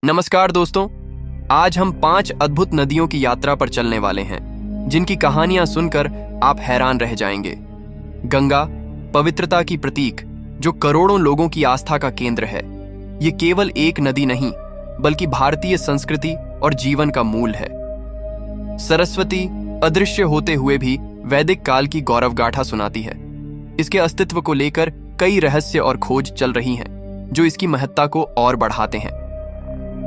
नमस्कार दोस्तों, आज हम 5 अद्भुत नदियों की यात्रा पर चलने वाले हैं जिनकी कहानियां सुनकर आप हैरान रह जाएंगे। गंगा, पवित्रता की प्रतीक जो करोड़ों लोगों की आस्था का केंद्र है। ये केवल एक नदी नहीं बल्कि भारतीय संस्कृति और जीवन का मूल है। सरस्वती अदृश्य होते हुए भी वैदिक काल की गौरवगाथा सुनाती है। इसके अस्तित्व को लेकर कई रहस्य और खोज चल रही हैं जो इसकी महत्ता को और बढ़ाते हैं।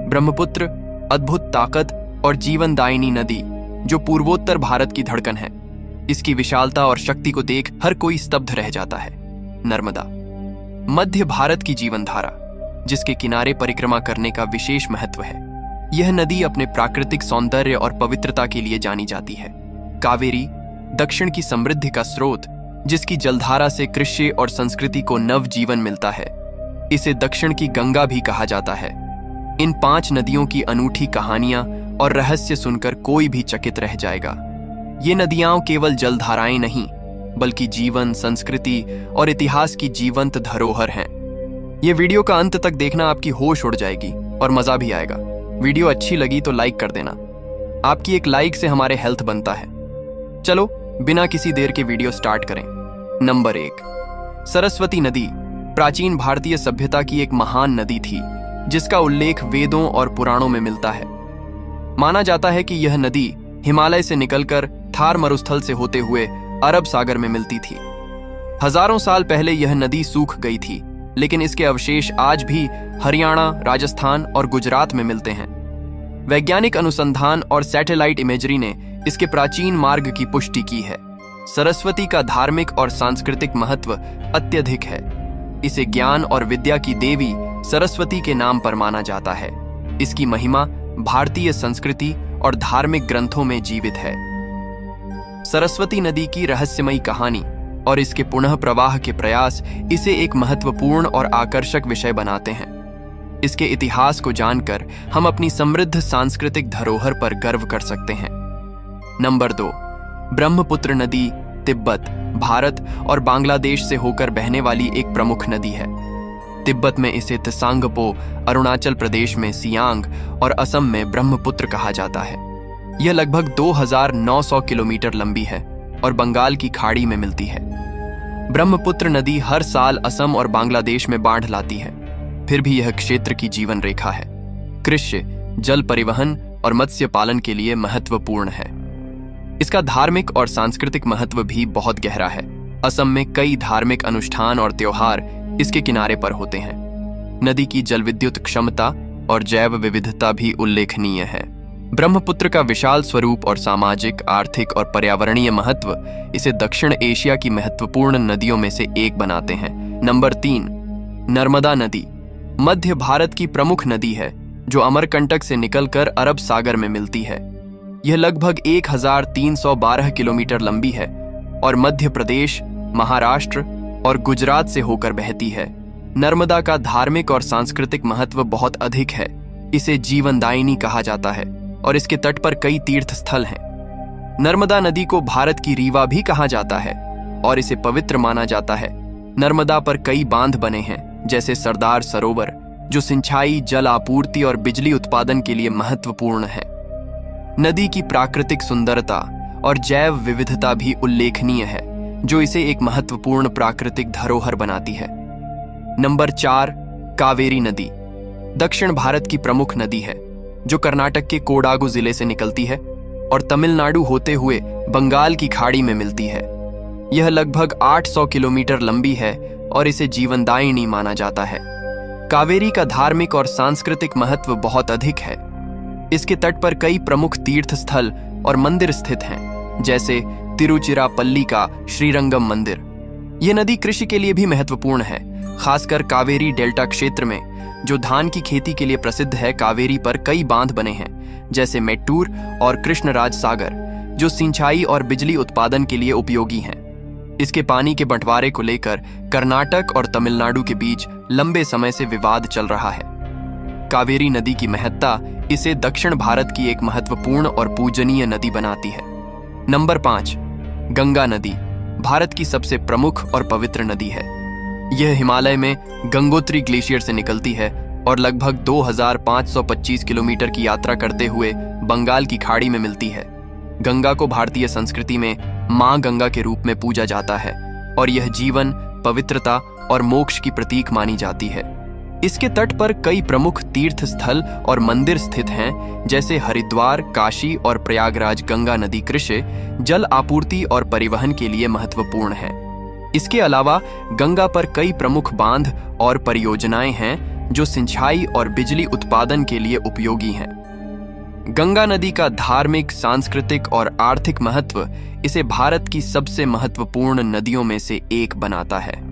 ब्रह्मपुत्र अद्भुत ताकत और जीवनदायिनी नदी जो पूर्वोत्तर भारत की धड़कन है। इसकी विशालता और शक्ति को देख हर कोई स्तब्ध रह जाता है। नर्मदा, मध्य भारत की जीवनधारा जिसके किनारे परिक्रमा करने का विशेष महत्व है। यह नदी अपने प्राकृतिक सौंदर्य और पवित्रता के लिए जानी जाती है। कावेरी, दक्षिण की समृद्धि का स्रोत जिसकी जलधारा से कृषि और संस्कृति को नव जीवन मिलता है। इसे दक्षिण की गंगा भी कहा जाता है। इन 5 नदियों की अनूठी कहानियां और रहस्य सुनकर कोई भी चकित रह जाएगा। ये नदियां केवल जलधाराएं नहीं बल्कि जीवन, संस्कृति और इतिहास की जीवंत धरोहर हैं। ये वीडियो का अंत तक देखना, आपकी होश उड़ जाएगी और मजा भी आएगा। वीडियो अच्छी लगी तो लाइक कर देना। आपकी एक लाइक से हमारे हेल्थ बनता है। चलो बिना किसी देर के वीडियो स्टार्ट करें। नंबर 1, सरस्वती नदी प्राचीन भारतीय सभ्यता की एक महान नदी थी जिसका उल्लेख वेदों और पुराणों में मिलता है। माना जाता है कि यह नदी हिमालय से निकलकर थार मरुस्थल से होते हुए अरब सागर में मिलती थी। हजारों साल पहले यह नदी सूख गई थी, लेकिन इसके अवशेष आज भी हरियाणा, राजस्थान और गुजरात में मिलते हैं। वैज्ञानिक अनुसंधान और सैटेलाइट इमेजरी ने इसके प्राचीन मार्ग की पुष्टि की है। सरस्वती का धार्मिक और सांस्कृतिक महत्व अत्यधिक है। इसे ज्ञान और विद्या की देवी सरस्वती के नाम पर माना जाता है। इसकी महिमा भारतीय संस्कृति और धार्मिक ग्रंथों में जीवित है। सरस्वती नदी की रहस्यमयी कहानी और इसके पुनः प्रवाह के प्रयास इसे एक महत्वपूर्ण और आकर्षक विषय बनाते हैं। इसके इतिहास को जानकर हम अपनी समृद्ध सांस्कृतिक धरोहर पर गर्व कर सकते हैं। नंबर 2, ब्रह्मपुत्र नदी तिब्बत, भारत और बांग्लादेश से होकर बहने वाली एक प्रमुख नदी है। तिब्बत में इसे त्सांगपो, अरुणाचल प्रदेश में सियांग और असम में ब्रह्मपुत्र कहा जाता है। यह लगभग 2900 किलोमीटर लंबी है और बंगाल की खाड़ी में मिलती है। ब्रह्मपुत्र नदी हर साल असम और बांग्लादेश में बाढ़ लाती है, फिर भी यह क्षेत्र की जीवन रेखा है। कृषि, जल परिवहन और मत्स्य पालन के लिए महत्वपूर्ण है। इसका धार्मिक और सांस्कृतिक महत्व भी बहुत गहरा है। असम में कई धार्मिक अनुष्ठान और त्योहार इसके किनारे पर होते हैं। नदी की जलविद्युत क्षमता और जैव विविधता भी उल्लेखनीय है। ब्रह्मपुत्र का विशाल स्वरूप और सामाजिक, आर्थिक और पर्यावरणीय महत्व इसे दक्षिण एशिया की महत्वपूर्ण नदियों में से एक बनाते हैं। नंबर 3, नर्मदा नदी मध्य भारत की प्रमुख नदी है जो अमरकंटक से निकलकर अरब सागर में मिलती है। यह लगभग 1312 किलोमीटर लंबी है और मध्य प्रदेश, महाराष्ट्र और गुजरात से होकर बहती है। नर्मदा का धार्मिक और सांस्कृतिक महत्व बहुत अधिक है। इसे जीवनदायिनी कहा जाता है और इसके तट पर कई तीर्थ स्थल हैं। नर्मदा नदी को भारत की रीवा भी कहा जाता है और इसे पवित्र माना जाता है। नर्मदा पर कई बांध बने हैं जैसे सरदार सरोवर जो सिंचाई, जल आपूर्ति और बिजली उत्पादन के लिए महत्वपूर्ण है। नदी की प्राकृतिक सुंदरता और जैव विविधता भी उल्लेखनीय है जो इसे एक महत्वपूर्ण प्राकृतिक धरोहर बनाती है। नंबर 4, कावेरी नदी दक्षिण भारत की प्रमुख नदी है जो कर्नाटक के कोडागु जिले से निकलती है और तमिलनाडु होते हुए बंगाल की खाड़ी में मिलती है। यह लगभग 800 किलोमीटर लंबी है और इसे जीवनदायिनी माना जाता है। कावेरी का धार्मिक और सांस्कृतिक महत्व बहुत अधिक है। इसके तट पर कई प्रमुख तीर्थ स्थल और मंदिर स्थित हैं जैसे तिरुचिरापल्ली का श्रीरंगम मंदिर। यह नदी कृषि के लिए भी महत्वपूर्ण है, खासकर कावेरी डेल्टा क्षेत्र में जो धान की खेती के लिए प्रसिद्ध है। कावेरी पर कई बांध बने हैं जैसे मेट्टूर और कृष्णराज सागर जो सिंचाई और बिजली उत्पादन के लिए उपयोगी हैं। इसके पानी के बंटवारे को लेकर कर्नाटक और तमिलनाडु के बीच लंबे समय से विवाद चल रहा है। कावेरी नदी की महत्ता इसे दक्षिण भारत की एक महत्वपूर्ण और पूजनीय नदी बनाती है। नंबर 5, गंगा नदी भारत की सबसे प्रमुख और पवित्र नदी है। यह हिमालय में गंगोत्री ग्लेशियर से निकलती है और लगभग 2525 किलोमीटर की यात्रा करते हुए बंगाल की खाड़ी में मिलती है। गंगा को भारतीय संस्कृति में मां गंगा के रूप में पूजा जाता है और यह जीवन, पवित्रता और मोक्ष की प्रतीक मानी जाती है। इसके तट पर कई प्रमुख तीर्थ स्थल और मंदिर स्थित हैं, जैसे हरिद्वार, काशी और प्रयागराज। गंगा नदी कृषि, जल आपूर्ति और परिवहन के लिए महत्वपूर्ण है। इसके अलावा गंगा पर कई प्रमुख बांध और परियोजनाएं हैं जो सिंचाई और बिजली उत्पादन के लिए उपयोगी हैं। गंगा नदी का धार्मिक, सांस्कृतिक और आर्थिक महत्व इसे भारत की सबसे महत्वपूर्ण नदियों में से एक बनाता है।